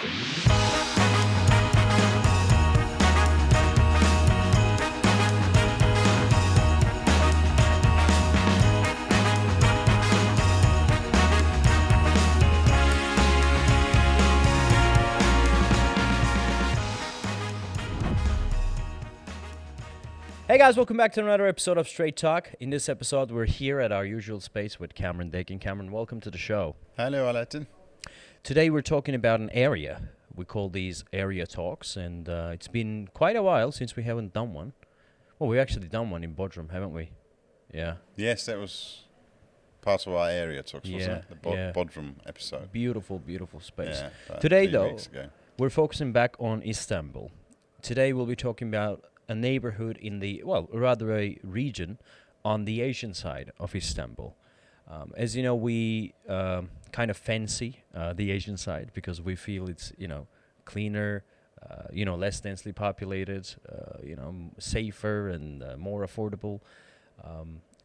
Hey guys, welcome back to another episode of Straight Talk. In this episode, we're here at our usual space with Cameron Deggin. Cameron, welcome to the show. Hello, Alaattin. Today we're talking about an area. We call these area talks, and it's been quite a while since we haven't done one. Well, we actually done one in Bodrum, haven't we? Yeah. Yes, that was part of our area talks, wasn't it? The Bodrum episode. Beautiful, beautiful space. Yeah, Today, though, we're focusing back on Istanbul. Today we'll be talking about a neighborhood in the, well, rather a region on the Asian side of Istanbul. As you know, we kind of fancy the Asian side because we feel it's, cleaner, less densely populated, safer and more affordable.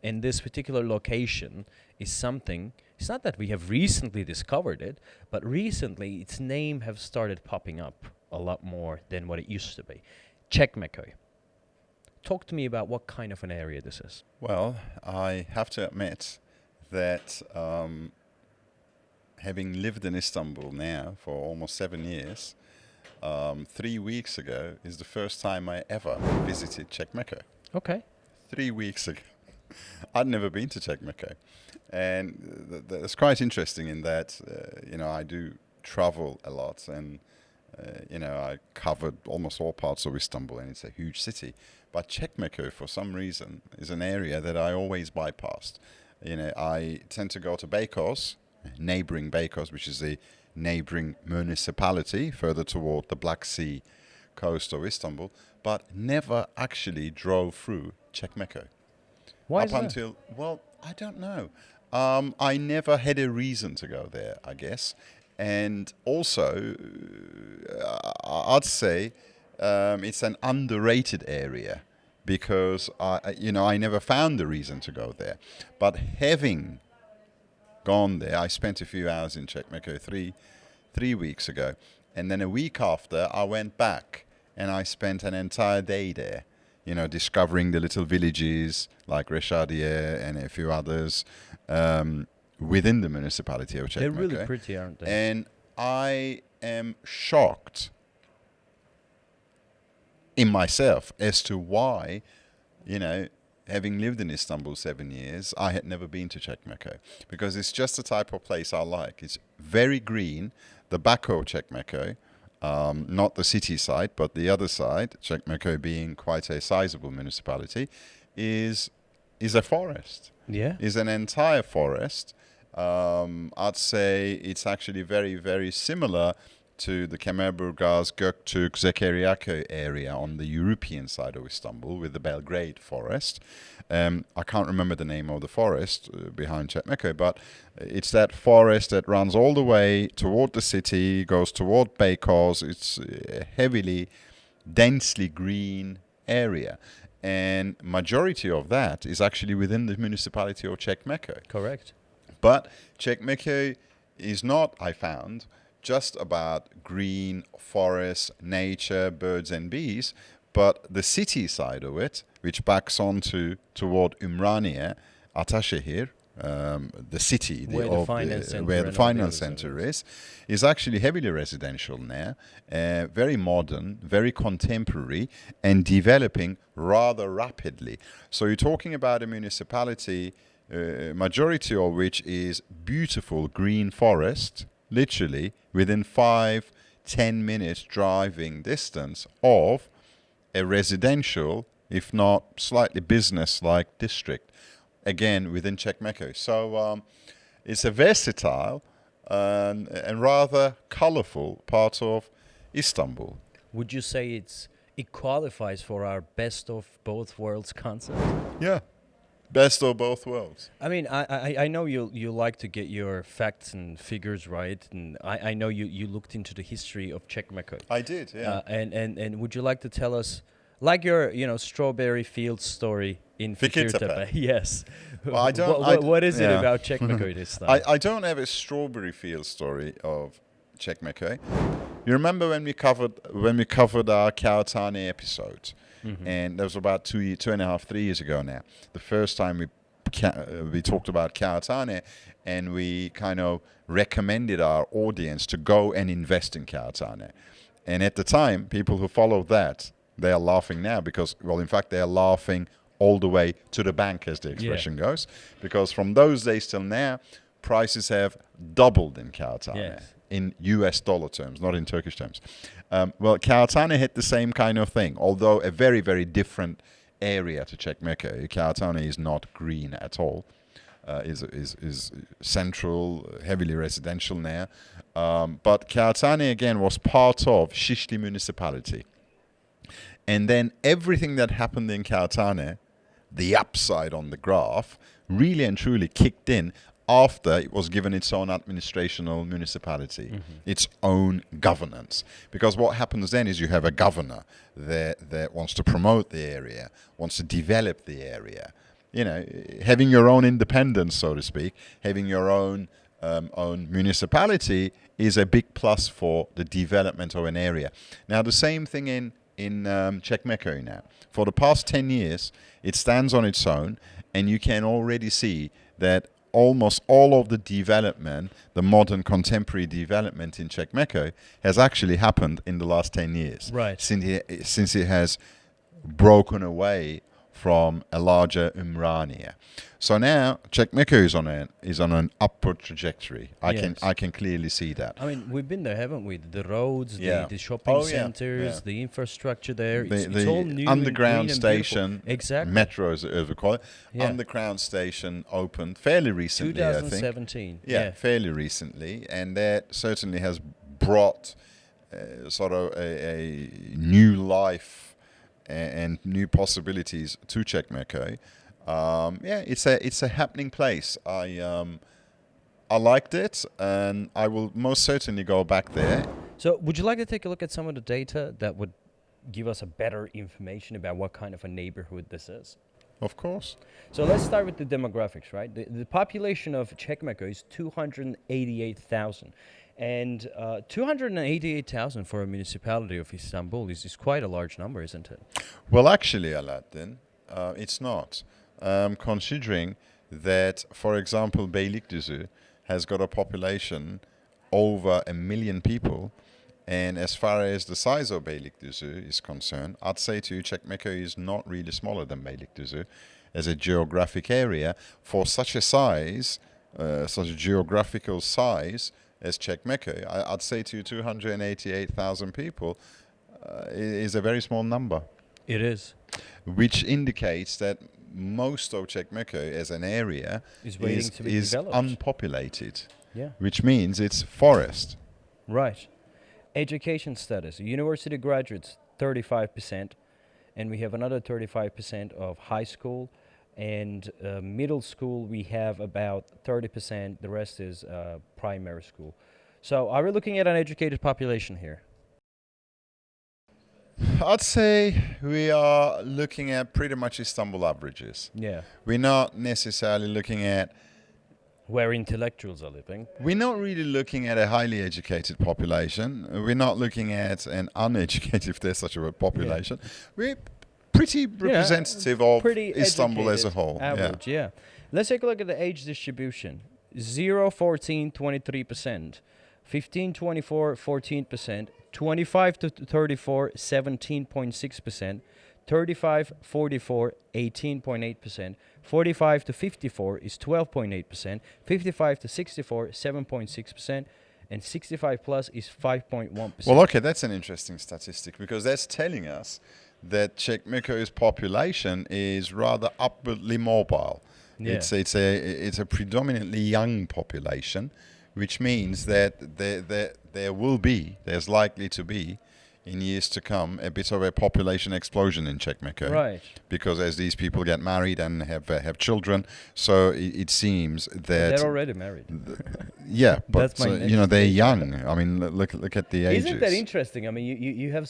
And this particular location is something, it's not that we have recently discovered it, but recently its name have started popping up a lot more than what it used to be. Çekmeköy. Talk to me about what kind of an area this is. Well, I have to admit that having lived in Istanbul now for almost 7 years, 3 weeks ago is the first time I ever visited Çekmeköy. Okay. 3 weeks ago. I'd never been to Çekmeköy. And it's quite interesting in that, I do travel a lot and I covered almost all parts of Istanbul, and it's a huge city. But Çekmeköy, for some reason, is an area that I always bypassed. I tend to go to Beykoz, neighboring Beykoz, which is a neighboring municipality further toward the Black Sea coast of Istanbul, but never actually drove through Çekmeköy. Why is that? Well, I don't know. I never had a reason to go there, I guess. And also, I'd say it's an underrated area because I never found a reason to go there. But having gone there, I spent a few hours in Çekmeköy three weeks ago, and then a week after, I went back and I spent an entire day there. Discovering the little villages like Reşadiye and a few others. Within the municipality of Çekmeköy. They're really pretty, aren't they? And I am shocked in myself as to why, having lived in Istanbul 7 years, I had never been to Çekmeköy. Because it's just the type of place I like. It's very green. The back of Çekmeköy, not the city side, but the other side, Çekmeköy being quite a sizable municipality, is a forest. Yeah. Is an entire forest. I'd say it's actually very, very similar to the Kemerburgaz, Göktürk, Zekeriyaköy area on the European side of Istanbul with the Belgrade forest. I can't remember the name of the forest behind Çekmeköy, but it's that forest that runs all the way toward the city, goes toward Beykoz. It's a heavily, densely green area. And majority of that is actually within the municipality of Çekmeköy. Correct. But Çekmeköy is not, I found, just about green forest, nature, birds and bees, but the city side of it, which backs onto toward Ümraniye, Ataşehir, the city where the finance center is actually heavily residential now, very modern, very contemporary, and developing rather rapidly. So you're talking about a municipality, majority of which is beautiful green forest, literally within 5-10 minutes driving distance of a residential, if not slightly business-like district. Again, within Çekmeköy. So it's a versatile and rather colorful part of Istanbul. Would you say it qualifies for our best of both worlds concept? Yeah, best of both worlds. I mean, I know you like to get your facts and figures right, and I know you looked into the history of Çekmeköy. I did, yeah. And would you like to tell us, like your strawberry field story in Fikirtepe? Yes. Well, I don't. What is it about Çekmeköy this time? I don't have a strawberry field story of Çekmeköy. You remember when we covered our Kağıthane episode, and that was about 2.5, 3 years ago now. The first time we talked about Kağıthane, and we kind of recommended our audience to go and invest in Kağıthane. And at the time, people who followed that, they are laughing now because, well, in fact, they are laughing all the way to the bank, as the expression goes, because from those days till now, prices have doubled in Kağıthane, in US dollar terms, not in Turkish terms. Well, Kağıthane had the same kind of thing, although a very, very different area to Çekmeköy. Kağıthane is not green at all. Is central, heavily residential now. But Kağıthane, again, was part of Şişli municipality. And then everything that happened in Kağıthane, the upside on the graph, really and truly kicked in after it was given its own administrational municipality, its own governance. Because what happens then is you have a governor that wants to promote the area, wants to develop the area. You know, having your own independence, so to speak, having your own municipality is a big plus for the development of an area. Now, the same thing in Çekmeköy now. For the past 10 years, it stands on its own, and you can already see that almost all of the development, the modern contemporary development in Çekmeköy, has actually happened in the last 10 years. Right. Since it has broken away from a larger Ümraniye. So now Çekmeköy is on an upward trajectory. I can clearly see that. I mean, we've been there, haven't we? The roads, the shopping centers, the infrastructure there. It's all new. Underground station, exactly. metro as we call it. Underground station opened fairly recently, 2017. I think. Yeah, fairly recently, and that certainly has brought sort of a new life and new possibilities to Çekmeköy. It's a happening place. I liked it, and I will most certainly go back there. So, would you like to take a look at some of the data that would give us a better information about what kind of a neighborhood this is? Of course. So let's start with the demographics, right? The population of Çekmeköy is 288,000. And 288,000 for a municipality of Istanbul is quite a large number, isn't it? Well, actually, Alaattin, it's not. Considering that, for example, Beylikdüzü has got a population over 1 million people, and as far as the size of Beylikdüzü is concerned, I'd say to you, Çekmeköy is not really smaller than Beylikdüzü as a geographic area. For such a size, such a geographical size as Çekmeköy, I'd say to you 288,000 people is a very small number. It is. Which indicates that most of Çekmeköy as an area is unpopulated. Yeah. Which means it's forest. Right. Education status. University graduates, 35%. And we have another 35% of high school. And middle school, we have about 30%. The rest is primary school. So are we looking at an educated population here? I'd say we are looking at pretty much Istanbul averages. Yeah. We're not necessarily looking at... Where intellectuals are living. We're not really looking at a highly educated population. We're not looking at an uneducated, if there's such a word, population. Yeah. We're pretty representative of Istanbul as a whole. Average, yeah. Let's take a look at the age distribution. 0, 14, 23%. 15, 24, 14%. 25 to 34, 17.6%. 35, 44, 18.8%. 45 to 54 is 12.8%. 55 to 64, 7.6%. And 65 plus is 5.1%. Well, okay, that's an interesting statistic because that's telling us that Çekmeköy's population is rather upwardly mobile. Yeah. It's a predominantly young population, which means that there's likely to be, in years to come, a bit of a population explosion in Çekmeköy. Right. Because as these people get married and have children, so it seems that... They're already married. Yeah, but they're young. I mean, look at the ages. Isn't that interesting? I mean, you have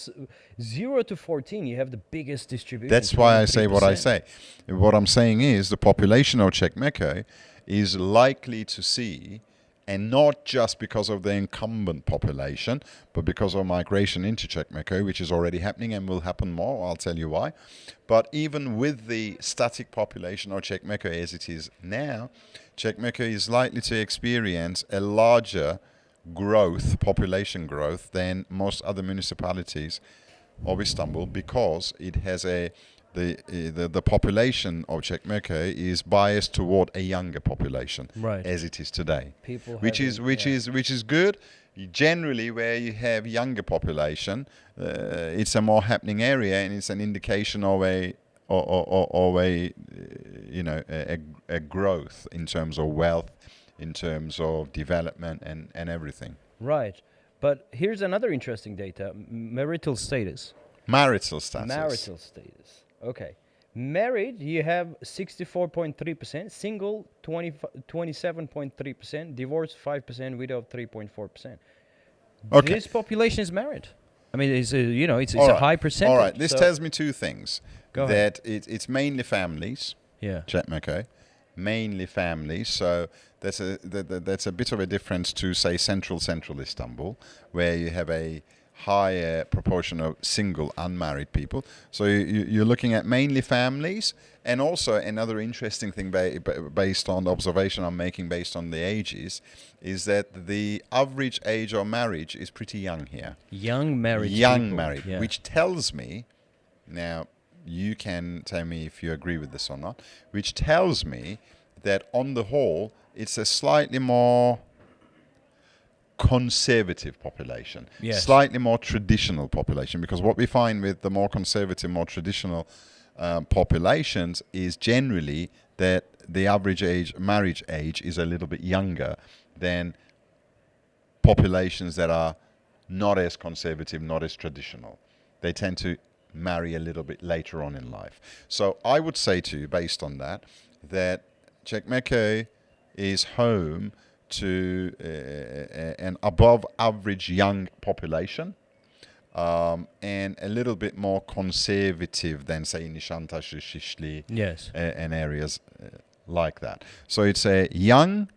0 to 14, you have the biggest distribution. That's why I say what I say. What I'm saying is the population of Çekmeköy is likely to see and not just because of the incumbent population, but because of migration into Çekmeköy, which is already happening and will happen more. I'll tell you why. But even with the static population of Çekmeköy as it is now, Çekmeköy is likely to experience a larger population growth than most other municipalities of Istanbul, because it has the population of Çekmeköy is biased toward a younger population, Right. as it is today. People which having- is good. Generally, where you have younger population, it's a more happening area, and it's an indication of a growth in terms of wealth, in terms of development, and everything. Right. But here's another interesting data: marital status. Marital status. Marital status. Okay. Married, you have 64.3%. Single, 27.3%. Divorced, 5%. Widow, 3.4%. Okay. This population is married. I mean, it's it's All a right. high percentage. All right. This so- tells me two things. Go ahead. That it's mainly families. Yeah. Çekmeköy, mainly families. So that's a bit of a difference to, say, central Istanbul, where you have a higher proportion of single unmarried people. So you're looking at mainly families. And also another interesting thing based on the observation I'm making based on the ages is that the average age of marriage is pretty young here. Young married Young people. married, Yeah. which tells me, now you can tell me if you agree with this or not, which tells me that on the whole, it's a slightly more conservative population, Yes. slightly more traditional population, because what we find with the more conservative, more traditional populations is generally that the average marriage age is a little bit younger than populations that are not as conservative, not as traditional. They tend to marry a little bit later on in life. So I would say to you, based on that Çekmeköy is home to an above average young population, and a little bit more conservative than, say, Nişantaşı, Şişli, Yes. and areas like that. So it's a young,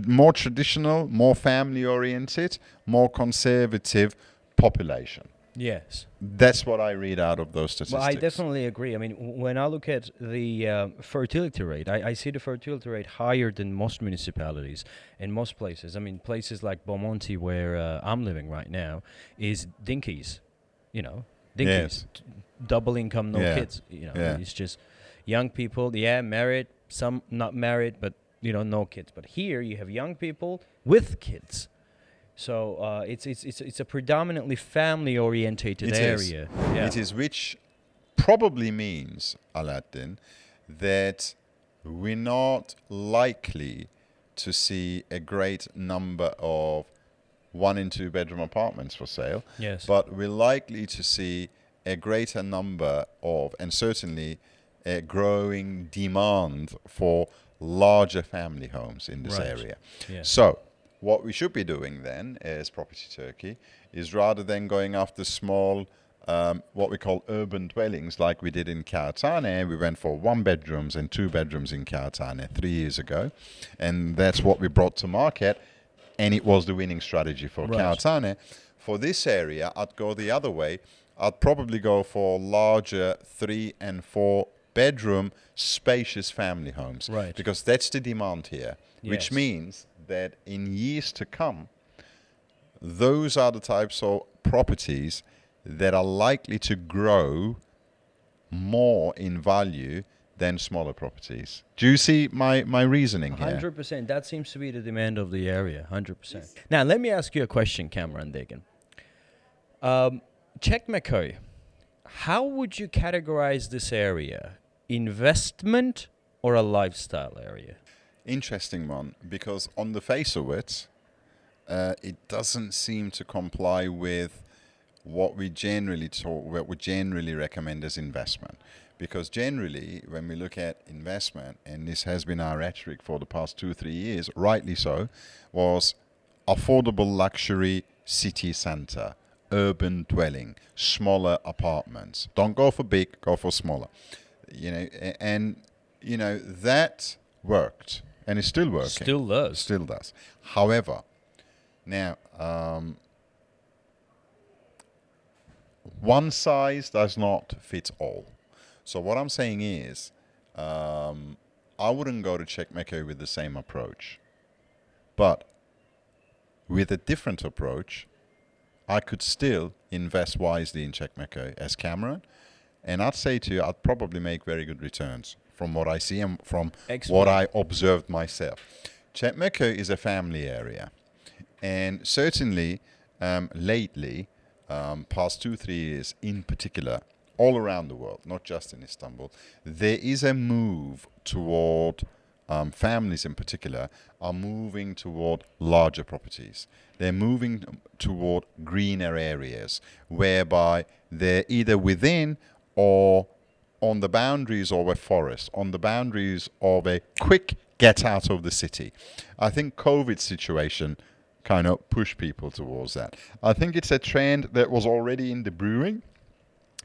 more traditional, more family oriented, more conservative population. Yes. That's what I read out of those statistics. Well, I definitely agree. I mean, when I look at the fertility rate, I see the fertility rate higher than most municipalities in most places. I mean, places like Bomonti, where I'm living right now, is dinkies. Dinkies. Yes. Double income, no Yeah. kids. Yeah. It's just young people, married, some not married, but, no kids. But here you have young people with kids. So it's a predominantly family-orientated It is. area. Yeah. It is, which probably means, Alaattin, that we're not likely to see a great number of 1 and 2 bedroom apartments for sale. Yes. But we're likely to see a greater number of, and certainly a growing demand for larger family homes in this Right. area. Yes. So what we should be doing then as Property Turkey is, rather than going after small, what we call urban dwellings like we did in Kağıthane, we went for 1 bedrooms and 2 bedrooms in Kağıthane 3 years ago. And that's what we brought to market. And it was the winning strategy for Right. Kağıthane. For this area, I'd go the other way. I'd probably go for larger 3 and 4 bedroom spacious family homes. Right. Because that's the demand here, which Yes. means that in years to come, those are the types of properties that are likely to grow more in value than smaller properties. Do you see my reasoning here? 100%. That seems to be the demand of the area. 100%. Now, let me ask you a question, Cameron Deggin. Çekmeköy, how would you categorize this area? Investment or a lifestyle area? Interesting one, because on the face of it, it doesn't seem to comply with what we generally recommend as investment. Because generally, when we look at investment, and this has been our rhetoric for the past 2-3 years, rightly so, was affordable luxury city center, urban dwelling, smaller apartments. Don't go for big, go for smaller. That worked. and it's still working. Still does. Still does. However, now, one size does not fit all. So what I'm saying is, I wouldn't go to Çekmeköy with the same approach. But with a different approach, I could still invest wisely in Çekmeköy as Cameron. And I'd say to you, I'd probably make very good returns from what I see and from what I observed myself. Çekmeköy is a family area. And certainly, lately, past 2-3 years in particular, all around the world, not just in Istanbul, there is a move toward, families in particular, are moving toward larger properties. They're moving toward greener areas, whereby they're either within or on the boundaries of a forest, on the boundaries of a quick get out of the city. I think COVID situation kind of pushed people towards that. I think it's a trend that was already in the brewing.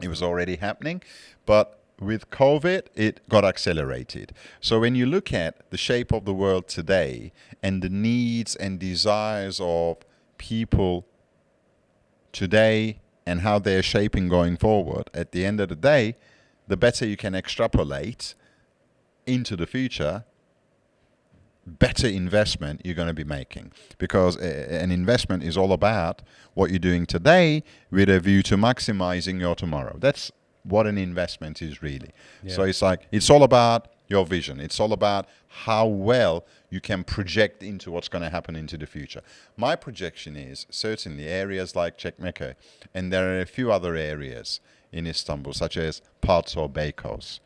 It was already happening, but with COVID, it got accelerated. So when you look at the shape of the world today and the needs and desires of people today and how they're shaping going forward, at the end of the day, the better you can extrapolate into the future, better investment you're going to be making. Because an investment is all about what you're doing today with a view to maximizing your tomorrow. That's what an investment is really. Yeah. So it's like, it's all about your vision. It's all about how well you can project into what's going to happen into the future. My projection is certainly areas like Çekmeköy, and there are a few other areas in Istanbul, such as Parts or Beykoz.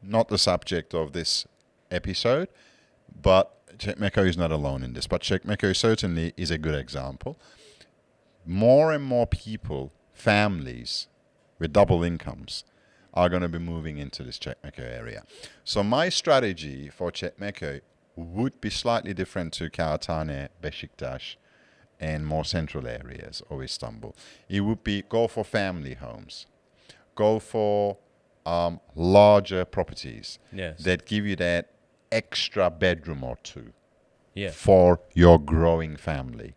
Not the subject of this episode, but Çekmeköy is not alone in this. But Çekmeköy certainly is a good example. More and more people, families with double incomes, are going to be moving into this Çekmeköy area. So my strategy for Çekmeköy would be slightly different to Kağıthane, Beşiktaş, and more central areas of Istanbul. It would be go for family homes, go for larger properties that give you that extra bedroom or two for your growing family,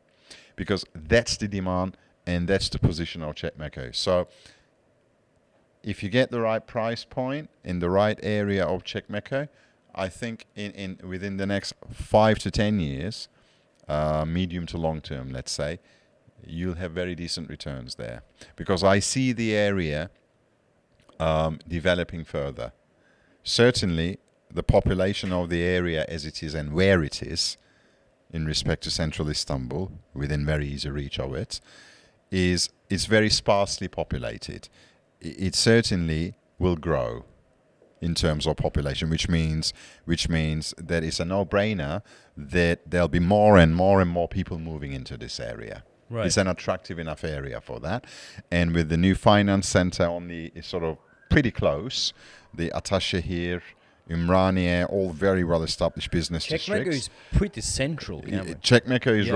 because that's the demand and that's the position of Çekmeköy. So if you get the right price point in the right area of Çekmeköy, I think in within the next 5 to 10 years, medium to long term, let's say, you'll have very decent returns there, because I see the area developing further. Certainly, the population of the area as it is and where it is, in respect to central Istanbul, within very easy reach of it, is very sparsely populated. It certainly will grow in terms of population, which means that it's a no-brainer that there'll be more and more and more people moving into this area. Right. It's an attractive enough area for that. And with the new finance center on the sort of pretty close, the Ataşehir, Ümraniye, all very well-established business districts. Çekmeköy is pretty central. Çekmeköy is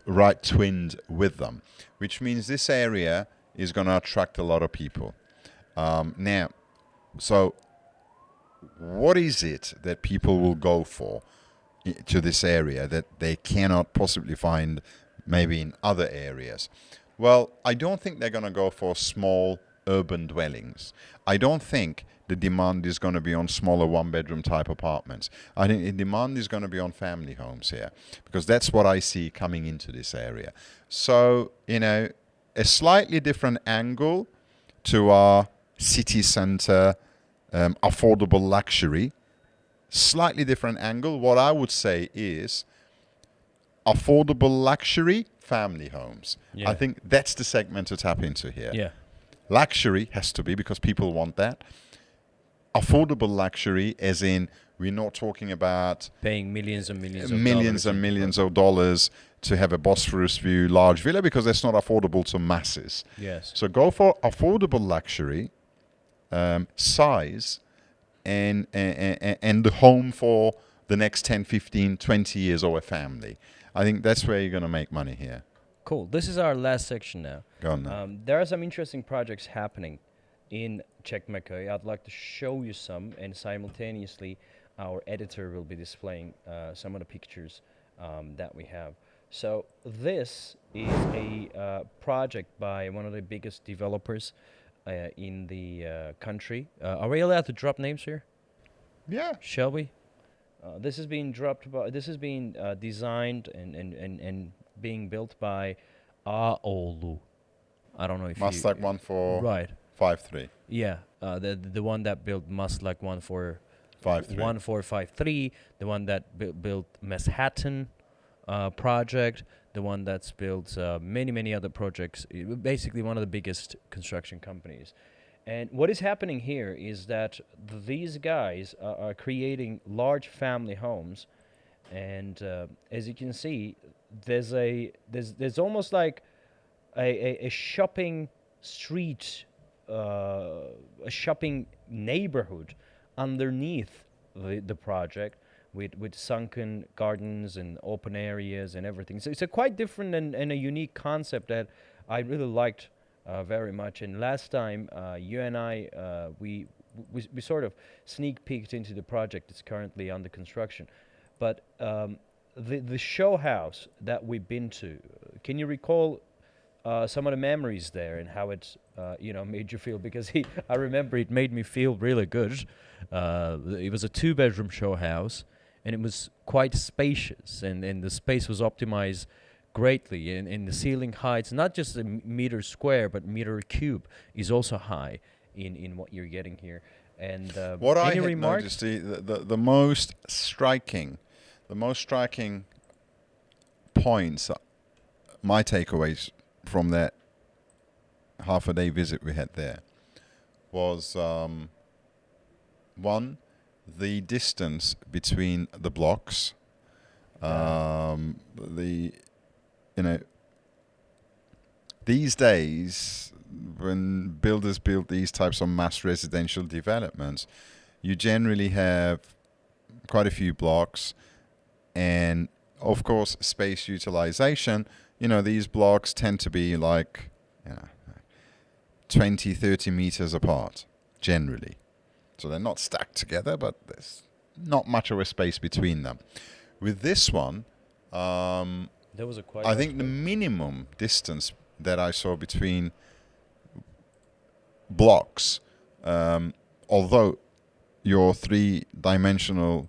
right twinned with them, which means this area is going to attract a lot of people. Now, so what is it that people will go for to this area that they cannot possibly find maybe in other areas? Well, I don't think they're going to go for small urban dwellings. I don't think the demand is going to be on smaller one-bedroom type apartments. I think the demand is going to be on family homes here, because that's what I see coming into this area. So, a slightly different angle to our city center, affordable luxury, slightly different angle. What I would say is affordable luxury family homes. Yeah. I think that's the segment to tap into here. Yeah. Luxury has to be, because people want that. Affordable luxury, as in we're not talking about paying millions and millions of dollars to have a Bosphorus view large villa, because that's not affordable to masses. Yes. So go for affordable luxury, size, and the home for the next 10, 15, 20 years of a family. I think that's where you're going to make money here. Cool. This is our last section now. Go on now. There are some interesting projects happening in Çekmeköy. I'd like to show you some, and simultaneously our editor will be displaying some of the pictures that we have. So this is a project by one of the biggest developers in the country. Are we allowed to drop names here? Yeah. Shall we? This is being this is being designed and being built by Ağoğlu. I don't know if Maslak 1453. Yeah, the one that built Maslak 1453, the one that built Manhattan project, the one that's built many other projects. Basically, one of the biggest construction companies. And what is happening here is that these guys are creating large family homes, and as you can see, there's almost like a shopping street, a shopping neighborhood underneath the project with sunken gardens and open areas and everything. So it's a quite different and a unique concept that I really liked very much. And last time you and I we sort of sneak peeked into the project that's currently under construction. But the show house that we've been to, can you recall some of the memories there and how it made you feel? Because I remember it made me feel really good. It was a 2-bedroom show house, and it was quite spacious, and the space was optimized greatly. And the ceiling heights, not just a meter square, but meter cube, is also high in what you're getting here. And what I any had remarks? noticed, the most striking points, my takeaways from that half-a-day visit we had there was one, the distance between the blocks. These days, when builders build these types of mass residential developments, you generally have quite a few blocks, and of course space utilization. These blocks tend to be like 20-30 meters apart generally, so they're not stacked together, but there's not much of a space between them. With this one, There was a quite. I think the minimum distance that I saw between blocks, although your 3-dimensional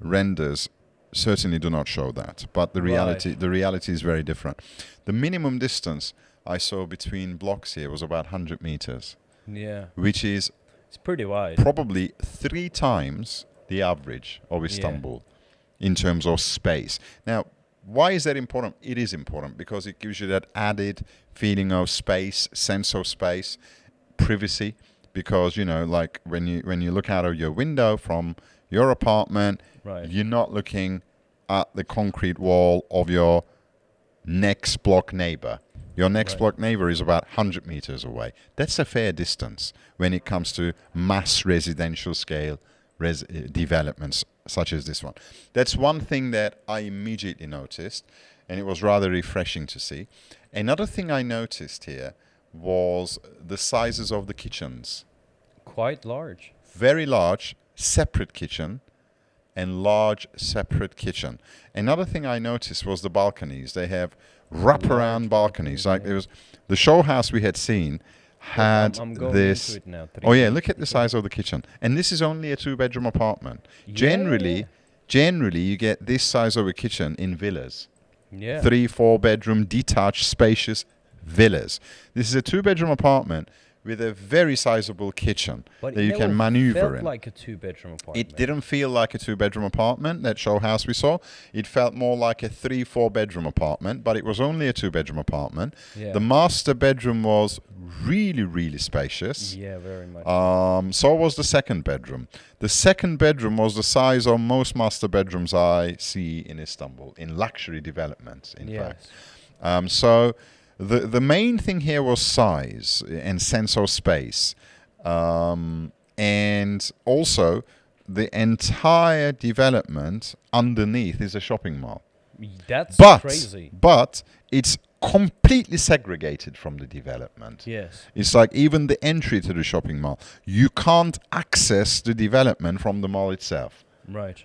renders certainly do not show that, but the reality is very different. The minimum distance I saw between blocks here was about 100 meters. Yeah. Which is It's pretty wide. probably 3 times the average of Istanbul in terms of space. Now, why is that important? It is important because it gives you that added feeling of space, sense of space, privacy. Because like when you look out of your window from your apartment, Right. you're not looking at the concrete wall of your next block neighbor. Your next block neighbor is about 100 meters away. That's a fair distance when it comes to mass residential scale developments such as this one. That's one thing that I immediately noticed, and it was rather refreshing to see. Another thing I noticed here was the sizes of the kitchens. Quite large. Very large, separate kitchen, and large separate kitchen. Another thing I noticed was the balconies. They have wraparound balconies. Like there was the show house we had seen had I'm going this. into it now. Oh yeah, look at the size of the kitchen. And this is only a 2-bedroom apartment. Yeah. Generally you get this size of a kitchen in villas. Yeah. 3-4 bedroom detached spacious villas. This is a 2-bedroom apartment with a very sizable kitchen But that it you can never maneuver felt in. like a 2-bedroom apartment. It didn't feel like a 2-bedroom apartment, that show house we saw. It felt more like a 3-4 bedroom apartment, but it was only a 2-bedroom apartment. Yeah. The master bedroom was really, really spacious. Yeah, very much. So was the second bedroom. The second bedroom was the size of most master bedrooms I see in Istanbul, in luxury developments, in fact. So the main thing here was size and sense of space. And also, the entire development underneath is a shopping mall. That's crazy. But it's completely segregated from the development. Yes. It's like even the entry to the shopping mall, you can't access the development from the mall itself. Right.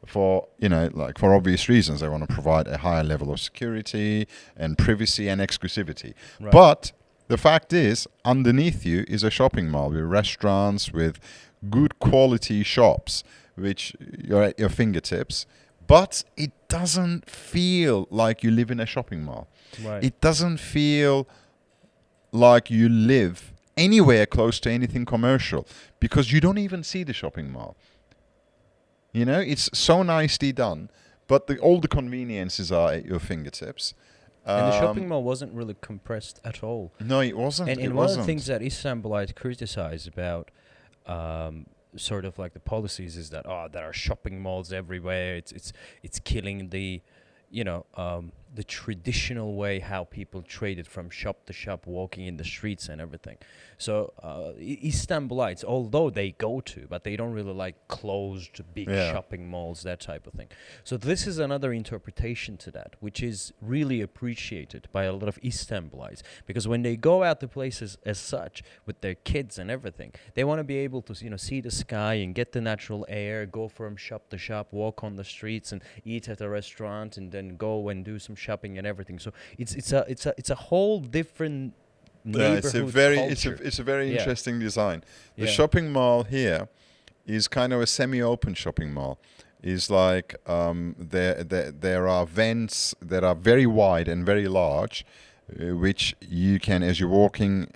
For like for obvious reasons, they want to provide a higher level of security and privacy and exclusivity. Right. But the fact is, underneath you is a shopping mall with restaurants, with good quality shops, which you're at your fingertips. But it doesn't feel like you live in a shopping mall. Right. It doesn't feel like you live anywhere close to anything commercial, because you don't even see the shopping mall. It's so nicely done, but all the conveniences are at your fingertips. And the shopping mall wasn't really compressed at all. No, it wasn't. And one of the things that Istanbulites criticize about sort of like the policies is that there are shopping malls everywhere. It's killing the the traditional way how people traded from shop to shop, walking in the streets and everything. So Istanbulites, although they go to, but they don't really like closed big shopping malls, that type of thing. So this is another interpretation to that, which is really appreciated by a lot of Istanbulites, because when they go out to places as such with their kids and everything, they want to be able to see the sky and get the natural air, go from shop to shop, walk on the streets and eat at a restaurant, and then go and do some shopping and everything. So it's a whole different neighborhood culture. It's a very interesting design. The Yeah. shopping mall here is kind of a semi-open shopping mall. Is like there are vents that are very wide and very large, which you can, as you're walking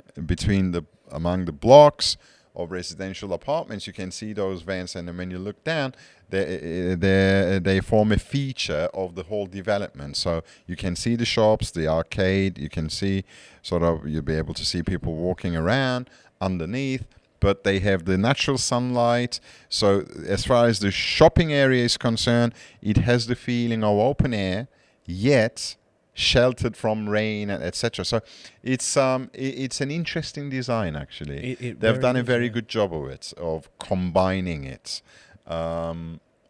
among the blocks of residential apartments, you can see those vents, and then when you look down, they form a feature of the whole development. So you can see the shops, the arcade, you can see you'll be able to see people walking around underneath, but they have the natural sunlight. So as far as the shopping area is concerned, it has the feeling of open air, yet sheltered from rain, etc. So it's an interesting design, actually. They've done a very good job of it, of combining it.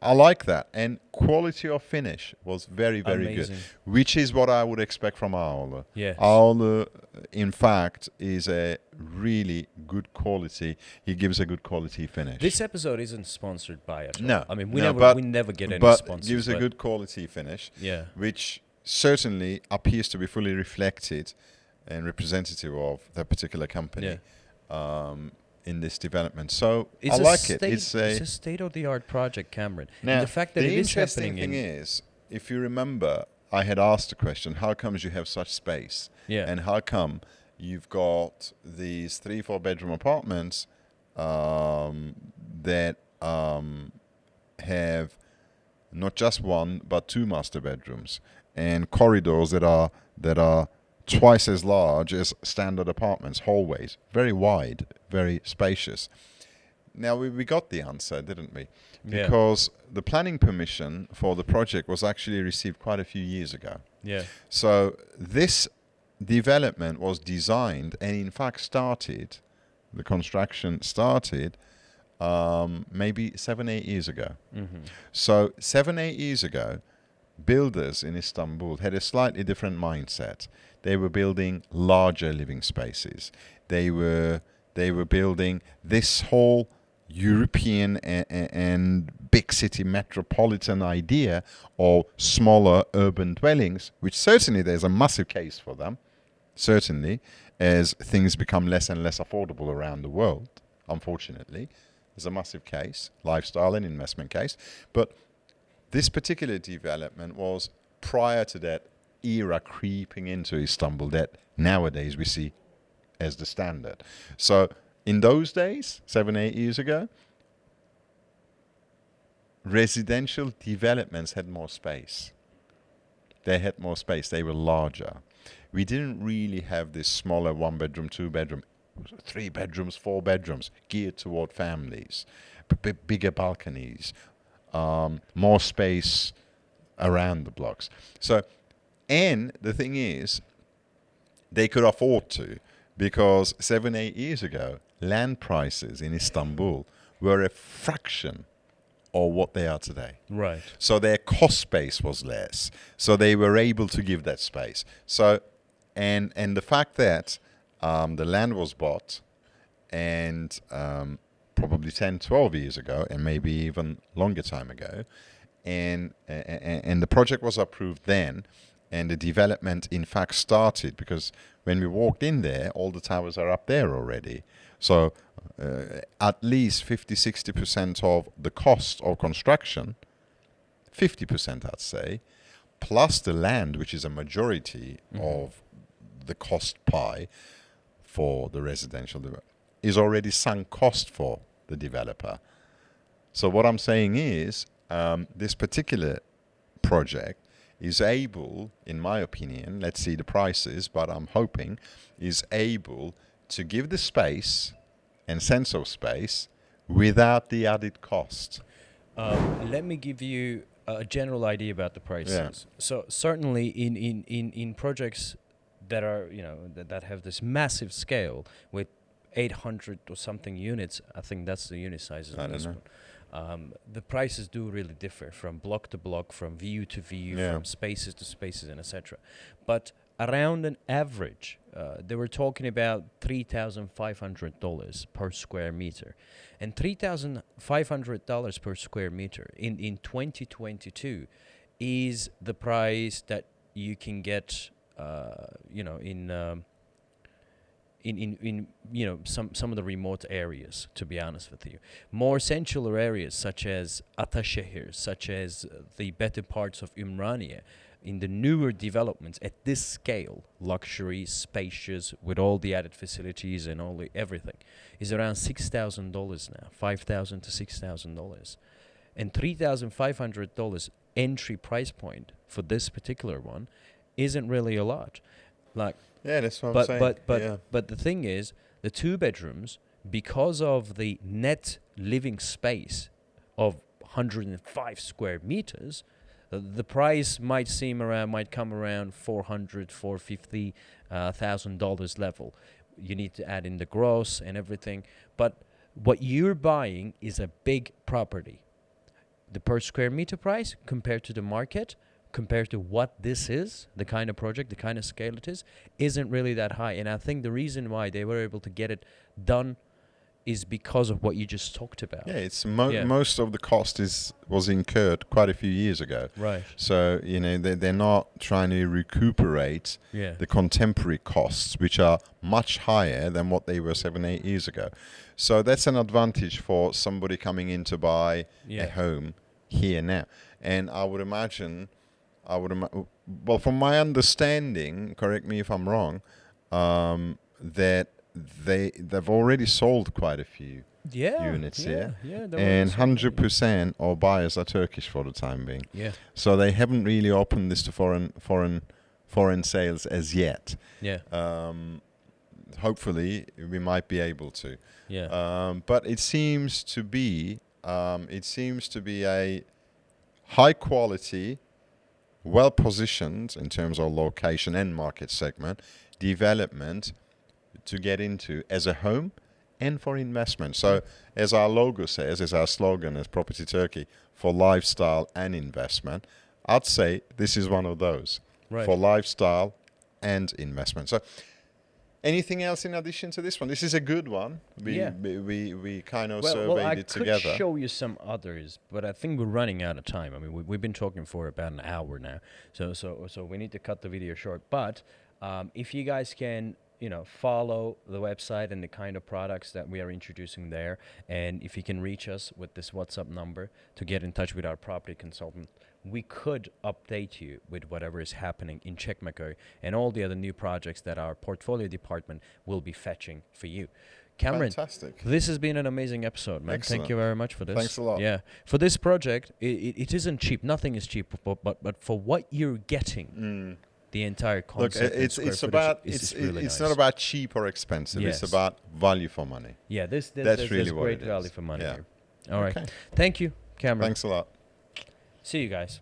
I like that, and quality of finish was very, very Amazing. good, which is what I would expect from Aula. Yes. Aula, in fact, is a really good quality. He gives a good quality finish. This episode isn't sponsored by it. No, I mean, we never get any but sponsors. Gives a good quality finish. Yeah. Which certainly appears to be fully reflected and representative of that particular company in this development. So I like it. It's a state-of-the-art project, Cameron. Now, and the fact that the it is interesting happening thing is, if you remember, I had asked the question, how comes you have such space? Yeah. And how come you've got these 3-4 bedroom apartments that have not just one but 2 master bedrooms, and corridors that are twice as large as standard apartments, hallways, very wide, very spacious. Now we got the answer, didn't we? Because the planning permission for the project was actually received quite a few years ago. Yeah. So this development was designed and in fact the construction started maybe 7-8 years ago. Mm-hmm. So 7-8 years ago, builders in Istanbul had a slightly different mindset. They were building larger living spaces. They were building this whole European and big city metropolitan idea of smaller urban dwellings, which certainly there's a massive case for them, certainly, as things become less and less affordable around the world, unfortunately. There's a massive case, lifestyle and investment case. But this particular development was prior to that era creeping into Istanbul that nowadays we see as the standard. So in those days, 7-8 years ago, residential developments had more space. They had more space. They were larger. We didn't really have this smaller 1-bedroom, 2-bedroom, 3 bedrooms, 4 bedrooms geared toward families, bigger balconies, more space around the blocks. So, and the thing is, they could afford to, because 7-8 years ago, land prices in Istanbul were a fraction of what they are today. Right. So their cost base was less. So they were able to give that space. So, and the fact that the land was bought and probably 10, 12 years ago, and maybe even longer time ago. And the project was approved then, and the development in fact started, because when we walked in there, all the towers are up there already. So at least 50-60% of the cost of construction, 50% I'd say, plus the land, which is a majority of the cost pie for the residential development, is already sunk cost for the developer. So what I'm saying is, this particular project is able, in my opinion, let's see the prices, but I'm hoping, is able to give the space and sense of space without the added cost. Let me give you a general idea about the prices. Yeah. So certainly in projects that are, that have this massive scale with 800 or something units, I think that's the unit sizes on this one. The prices do really differ from block to block, from view to view, from spaces to spaces, and etc. But around an average, they were talking about $3,500 per square meter. And $3,500 per square meter in 2022 is the price that you can get, in some of the remote areas, to be honest with you. More central areas such as Ataşehir, such as the better parts of Ümraniye, in the newer developments at this scale, luxury, spacious, with all the added facilities and everything, is around $6,000 now, $5,000 to $6,000. And $3,500 entry price point for this particular one isn't really a lot. Yeah, that's what I'm saying. But the thing is, the 2 bedrooms, because of the net living space of 105 square meters, the price might come around $450,000 level. You need to add in the gross and everything. But what you're buying is a big property. The per square meter price compared to the market, compared to what this is, the kind of project, the kind of scale it is, isn't really that high. And I think the reason why they were able to get it done is because of what you just talked about. Yeah, it's most of the cost was incurred quite a few years ago. Right. So, they're not trying to recuperate the contemporary costs, which are much higher than what they were 7-8 years ago. So that's an advantage for somebody coming in to buy a home here now. And I would imagine, well, from my understanding, correct me if I'm wrong, that they've already sold quite a few units here. Yeah, and 100% of buyers are Turkish for the time being. Yeah. So they haven't really opened this to foreign sales as yet. Yeah. Hopefully, we might be able to. Yeah. But it seems to be a high quality, well positioned in terms of location and market segment development to get into as a home and for investment. So as our logo says, as our slogan as Property Turkey, for lifestyle and investment, I'd say this is one of those, for lifestyle and investment. So anything else in addition to this one? This is a good one. We kind of surveyed it together. I could show you some others, but I think we're running out of time. I mean, we've been talking for about an hour now, so we need to cut the video short. But if you guys can, follow the website and the kind of products that we are introducing there, and if you can reach us with this WhatsApp number to get in touch with our property consultant, we could update you with whatever is happening in Çekmeköy and all the other new projects that our portfolio department will be fetching for you. Cameron, fantastic. This has been an amazing episode, man. Excellent. Thank you very much for this. Thanks a lot. Yeah, for this project, it isn't cheap. Nothing is cheap, but for what you're getting, the entire concept. Look, it's not about cheap or expensive. Yes. It's about value for money. Yeah, that's really what great it value is. for money. Yeah. Here. All right. Okay. Thank you, Cameron. Thanks a lot. See you guys.